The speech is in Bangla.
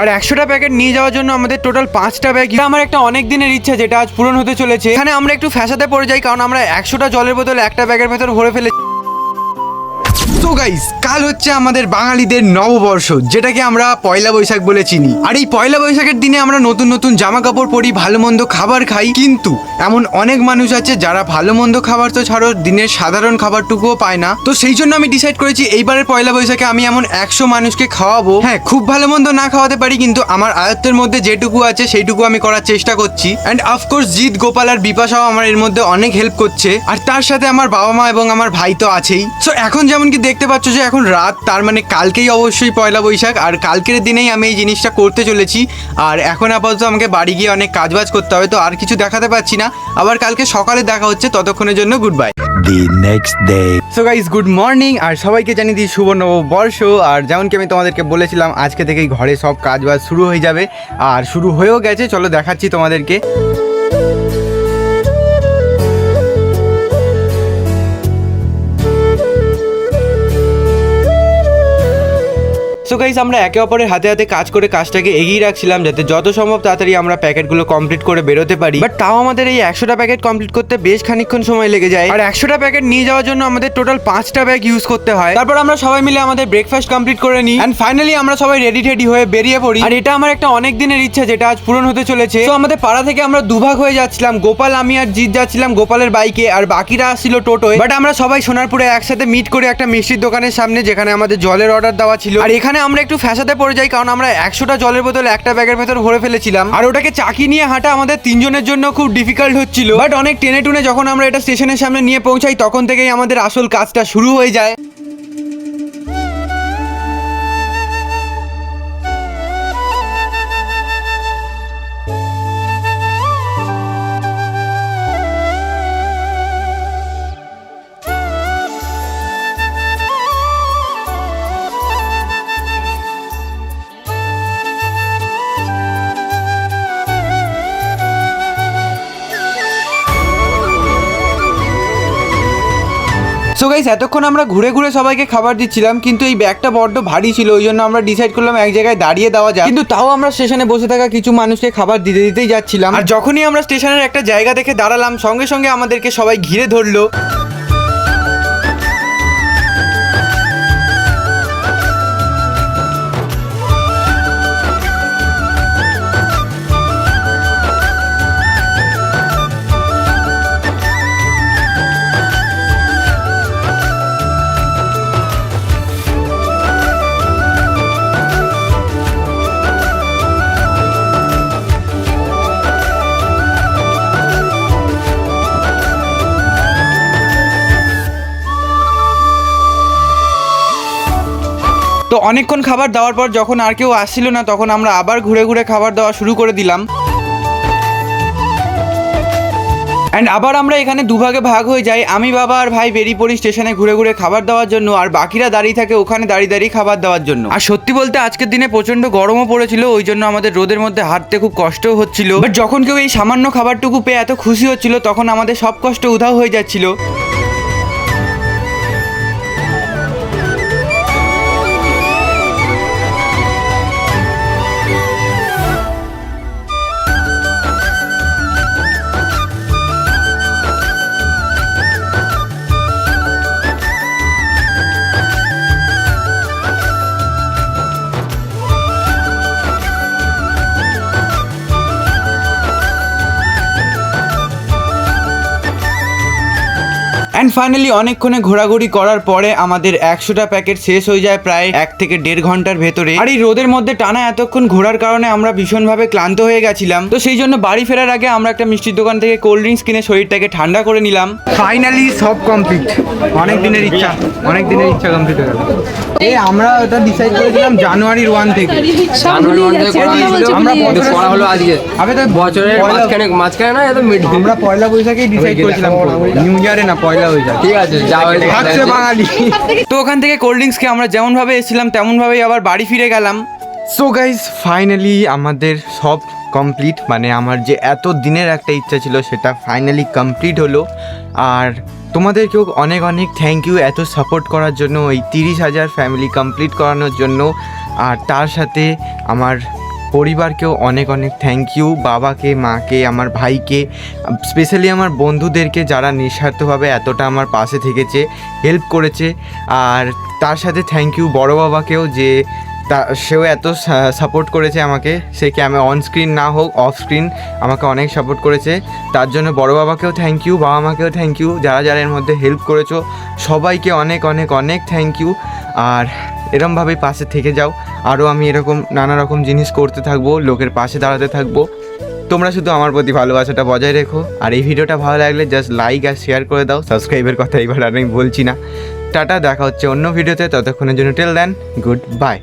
আর 100টা প্যাকেট নিয়ে যাওয়ার জন্য আমাদের টোটাল 5টা ব্যাগ। আমার একটা অনেক দিনের ইচ্ছা যেটা আজ পূরণ হতে চলেছে। এখানে আমরা একটু ফ্যাসাতে পড়ে যাই কারণ আমরা 100টা জলের বোতল একটা ব্যাগের ভেতর ভরে ফেলে। তো গাইস, কাল হচ্ছে আমাদের বাঙালিদের নববর্ষ, যেটাকে আমরা পয়লা বৈশাখ বলে চিনি। আর এই পয়লা বৈশাখের দিনে আমরা নতুন নতুন জামা কাপড় পরি, ভালো মন্দ খাবার খাই। কিন্তু এমন অনেক মানুষ আছে যারা ভালো মন্দ খাবার তো ছাড়ো, দিনের সাধারণ খাবারটুকুও পায় না। তো সেই জন্য আমি ডিসাইড করেছি এইবারের পয়লা বৈশাখে আমি এমন 100 মানুষকে খাওয়াবো। হ্যাঁ, খুব ভালো মন্দ না খাওয়াতে পারি, কিন্তু আমার আয়ত্তের মধ্যে যেটুকু আছে সেইটুকু আমি করার চেষ্টা করছি। অ্যান্ড অফকোর্স জিৎ, গোপাল আর বিপাশাও আমার এর মধ্যে অনেক হেল্প করছে। আর তার সাথে আমার বাবা মা এবং আমার ভাই তো আছেই। সো এখন যেমন কি দেখতে পাচ্ছ যে এখন রাত, তার মানে কালকেই অবশ্যই পয়লা বৈশাখ। আর কালকের দিনেই আমি এই জিনিসটা করতে চলেছি। আর এখন আপাতত আমাকে বাড়ি গিয়ে অনেক কাজবাজ করতে হবে, তো আর কিছু দেখাতে পাচ্ছি না। আবার কালকে সকালে দেখা হচ্ছে, ততক্ষণের জন্য good bye. The next day. So guys, good morning. আর সবাইকে জানিয়ে দিই শুভ নববর্ষ। আর যেমন কি আমি তোমাদেরকে বলেছিলাম, আজকে থেকেই ঘরে সব কাজবাজ শুরু হয়ে যাবে। আর শুরু হয়েও গেছে, চলো দেখাচ্ছি তোমাদেরকে। সো গাইস, আমরা একে অপরের হাতে হাতে কাজ করে কাজটাকে এগিয়ে রাখছিলাম যাতে যত সম্ভব তাড়াতাড়ি আমরা প্যাকেটগুলো কমপ্লিট করে বেরোতে পারি। বাট তাও আমাদের এই 100টা প্যাকেট কমপ্লিট করতে বেশ খানিকক্ষণ সময় লেগে যায়। আর 100টা প্যাকেট নিয়ে যাওয়ার জন্য আমাদের টোটাল 5টা ব্যাগ ইউজ করতে হয়। তারপর আমরা সবাই মিলে আমাদের ব্রেকফাস্ট কমপ্লিট করে নিই। এন্ড ফাইনালি আমরা সবাই রেডি হয়ে বেরিয়ে পড়ি। আর এটা আমার একটা অনেক দিনের ইচ্ছা যেটা আজ পূরণ হতে চলেছে। তো আমাদের পাড়া থেকে আমরা দুভাগ হয়ে যাচ্ছিলাম। গোপাল, আমি আর জিৎ যাচ্ছিলাম গোপালের বাইকে, আর বাকিরা আসছিল টোটোয়। বাট আমরা সবাই সোনারপুরে একসাথে মিট করে একটা মিষ্টির দোকানের সামনে, যেখানে আমাদের জলের অর্ডার দেওয়া ছিল। আর এখানে আমরা একটু ফ্যাসাতে পড়ে যাই কারণ আমরা 100টা জলের বোতল একটা ব্যাগের ভেতর ভরে ফেলেছিলাম। আর ওটাকে চাকি নিয়ে হাঁটা আমাদের তিনজনের জন্য খুব ডিফিকাল্ট হচ্ছিল। বাট অনেক টেনে টুনে যখন আমরা এটা স্টেশনের সামনে নিয়ে পৌঁছাই, তখন থেকেই আমাদের আসল কাজটা শুরু হয়ে যায়। সো গাইস, এতক্ষণ আমরা ঘুরে ঘুরে সবাইকে খাবার দিচ্ছিলাম, কিন্তু এই ব্যাগটা বড্ড ভারী ছিল। ওই জন্য আমরা ডিসাইড করলাম এক জায়গায় দাঁড়িয়ে দেওয়া যায়। কিন্তু তাও আমরা স্টেশনে বসে থাকা কিছু মানুষকে খাবার দিতেই যাচ্ছিলাম। আর যখনই আমরা স্টেশনের একটা জায়গা দেখে দাঁড়ালাম, সঙ্গে সঙ্গে আমাদেরকে সবাই ঘিরে ধরলো। তো অনেকক্ষণ খাবার দেওয়ার পর যখন আর কেউ আসছিল না, তখন আমরা আবার ঘুরে ঘুরে খাবার দেওয়া শুরু করে দিলাম। অ্যান্ড আবার আমরা এখানে দুভাগে ভাগ হয়ে যাই। আমি, বাবা আর ভাই বেরিয়ে পড়ি স্টেশনে ঘুরে ঘুরে খাবার দেওয়ার জন্য, আর বাকিরা দাঁড়িয়ে থাকে ওখানে দাঁড়িয়ে খাবার দেওয়ার জন্য। আর সত্যি বলতে আজকের দিনে প্রচন্ড গরমও পড়েছিল, ওই জন্য আমাদের রোদের মধ্যে হাঁটতে খুব কষ্টও হচ্ছিল। বাট যখন কেউ এই সামান্য খাবারটুকু পেয়ে এত খুশি হচ্ছিল, তখন আমাদের সব কষ্ট উধাও হয়ে যাচ্ছিল। অ্যান্ড ফাইনালি অনেকক্ষণে ঘোরাঘুরি করার পরে আমাদের 100টা প্যাকেট শেষ হয়ে যায় প্রায় 1 থেকে 1.5 ঘন্টার ভেতরে। আর এই রোদের মধ্যে টানা এতক্ষণ ঘোরার কারণে আমরা ভীষণভাবে ক্লান্ত হয়ে গেছিলাম। তো সেই জন্য বাড়ি ফেরার আগে আমরা একটা মিষ্টির দোকান থেকে কোল্ড ড্রিঙ্কস কিনে শরীরটাকে ঠান্ডা করে নিলাম। ফাইনালি সব কমপ্লিট। অনেক দিনের ইচ্ছা কমপ্লিট হয়ে গেল। আমরা ওটা ডিসাইড করেছিলাম জানুয়ারির 1 থেকে। আমরা পড়া হলো আজকে। আবে তো বছরের মাঝখানে না, এত মিড। আমরা পয়লা বৈশাখেই ডিসাইড করেছিলাম, নিউ ইয়ারে না, পয়লা বৈশাখ। ঠিক আছে, যাচ্ছে বাঙালি। তো ওখান থেকে কোল্ড ড্রিঙ্কস খেয়ে আমরা যেমন ভাবে এসেছিলাম তেমন ভাবেই আবার বাড়ি ফিরে গেলাম। সো গাইস, ফাইনালি আমাদের সব কমপ্লিট। মানে আমার যে এত দিনের একটা ইচ্ছা ছিল সেটা ফাইনালি কমপ্লিট হলো। আর তোমাদেরকেও অনেক অনেক থ্যাংক ইউ এত সাপোর্ট করার জন্য, এই 30,000 ফ্যামিলি কমপ্লিট করানোর জন্য। আর তার সাথে আমার পরিবারকেও অনেক অনেক থ্যাংক ইউ, বাবাকে, মাকে, আমার ভাইকে, স্পেশালি আমার বন্ধুদেরকে যারা নিঃস্বার্থভাবে এতটা আমার পাশে থেকেছে, হেল্প করেছে। আর তার সাথে থ্যাংক ইউ বড় বাবাকেও, যে সেও এত সাপোর্ট করেছে আমাকে, সে কি আমি অন স্ক্রিন না হোক অফ স্ক্রিন আমাকে অনেক সাপোর্ট করেছে। তার জন্য বড় বাবাকেও থ্যাংক ইউ, বাবা মাকেও থ্যাংক ইউ, যারা যারা এর মধ্যে হেল্প করেছো সবাইকে অনেক অনেক অনেক থ্যাংক ইউ। আর এরমভাবেই পাশে থেকে যাও, আরও আমি এরকম নানা রকম জিনিস করতে থাকবো, লোকের পাশে দাঁড়াতে থাকবো। তোমরা শুধু আমার প্রতি ভালোবাসাটা বজায় রেখো। আর এই ভিডিওটা ভালো লাগলে জাস্ট লাইক আর শেয়ার করে দাও। সাবস্ক্রাইবের কথা এবার আর আমি বলছি না। টাটা, দেখা হচ্ছে অন্য ভিডিওতে, ততক্ষণের জন্য টিল দেন গুড বাই।